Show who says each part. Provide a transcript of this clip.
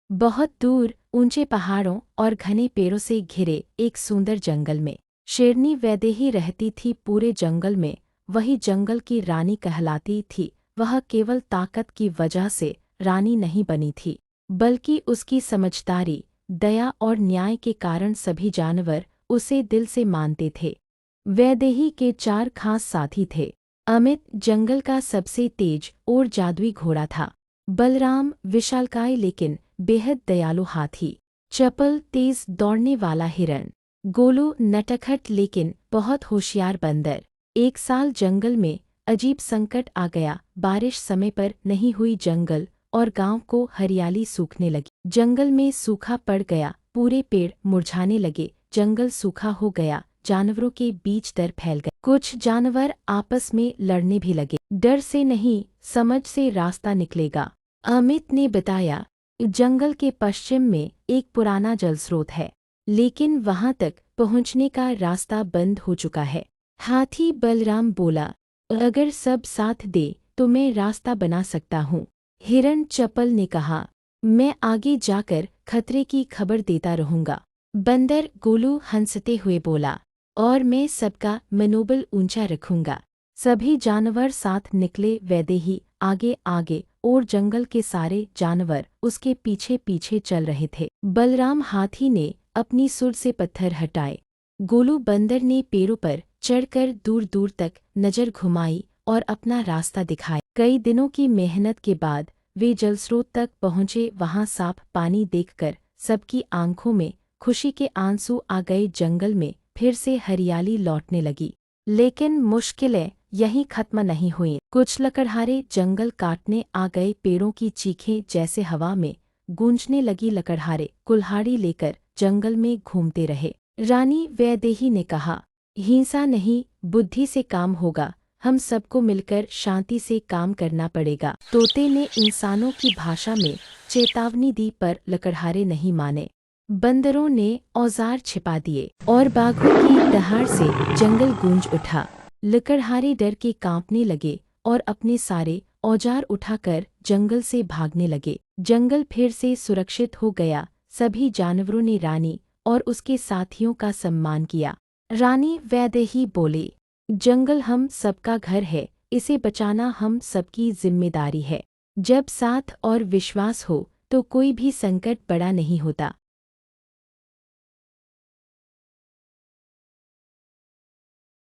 Speaker 1: बहुत दूर ऊंचे पहाड़ों और घने पेड़ों से घिरे एक सुंदर जंगल में शेरनी वैदेही रहती थी। पूरे जंगल में वही जंगल की रानी कहलाती थी। वह केवल ताकत की वजह से रानी नहीं बनी थी, बल्कि उसकी समझदारी, दया और न्याय के कारण सभी जानवर उसे दिल से मानते थे। वैदेही के चार खास साथी थे। अमित जंगल का सबसे तेज और जादुई घोड़ा था। बलराम विशालकाय लेकिन बेहद दयालु हाथी। चपल तेज दौड़ने वाला हिरण। गोलू नटखट लेकिन बहुत होशियार बंदर। एक साल जंगल में अजीब संकट आ गया। बारिश समय पर नहीं हुई, जंगल और गांव को हरियाली सूखने लगी। जंगल में सूखा पड़ गया, पूरे पेड़ मुरझाने लगे। जंगल सूखा हो गया, जानवरों के बीच डर फैल गया। कुछ जानवर आपस में लड़ने भी लगे। डर से नहीं, समझ से रास्ता निकलेगा। अमित ने बताया, जंगल के पश्चिम में एक पुराना जलस्रोत है, लेकिन वहां तक पहुंचने का रास्ता बंद हो चुका है। हाथी बलराम बोला, अगर सब साथ दे तो मैं रास्ता बना सकता हूँ। हिरण चपल ने कहा, मैं आगे जाकर खतरे की खबर देता रहूंगा। बंदर गोलू हंसते हुए बोला, और मैं सबका मनोबल ऊंचा रखूंगा। सभी जानवर साथ निकले। वैदेही आगे आगे और जंगल के सारे जानवर उसके पीछे पीछे चल रहे थे। बलराम हाथी ने अपनी सुर से पत्थर हटाए। गोलू बंदर ने पेड़ों पर चढ़कर दूर दूर तक नजर घुमाई और अपना रास्ता दिखाया। कई दिनों की मेहनत के बाद वे जलस्रोत तक पहुंचे। वहां साफ पानी देखकर सबकी आंखों में खुशी के आंसू आ गए। जंगल में फिर से हरियाली लौटने लगी। लेकिन मुश्किलें यहीं खत्म नहीं हुईं। कुछ लकड़हारे जंगल काटने आ गए। पेड़ों की चीखें जैसे हवा में गूंजने लगी। लकड़हारे कुल्हाड़ी लेकर जंगल में घूमते रहे। रानी वैदेही ने कहा, हिंसा नहीं, बुद्धि से काम होगा। हम सबको मिलकर शांति से काम करना पड़ेगा। तोते ने इंसानों की भाषा में चेतावनी दी, पर लकड़हारे नहीं माने। बंदरों ने औजार छिपा दिए और बाघों की दहाड़ से जंगल गूंज उठा। लकड़हारे डर के कांपने लगे और अपने सारे औजार उठाकर जंगल से भागने लगे। जंगल फिर से सुरक्षित हो गया। सभी जानवरों ने रानी और उसके साथियों का सम्मान किया। रानी वैदेही बोले, जंगल हम सबका घर है, इसे बचाना हम सबकी जिम्मेदारी है। जब साथ और विश्वास हो तो कोई भी संकट बड़ा नहीं होता।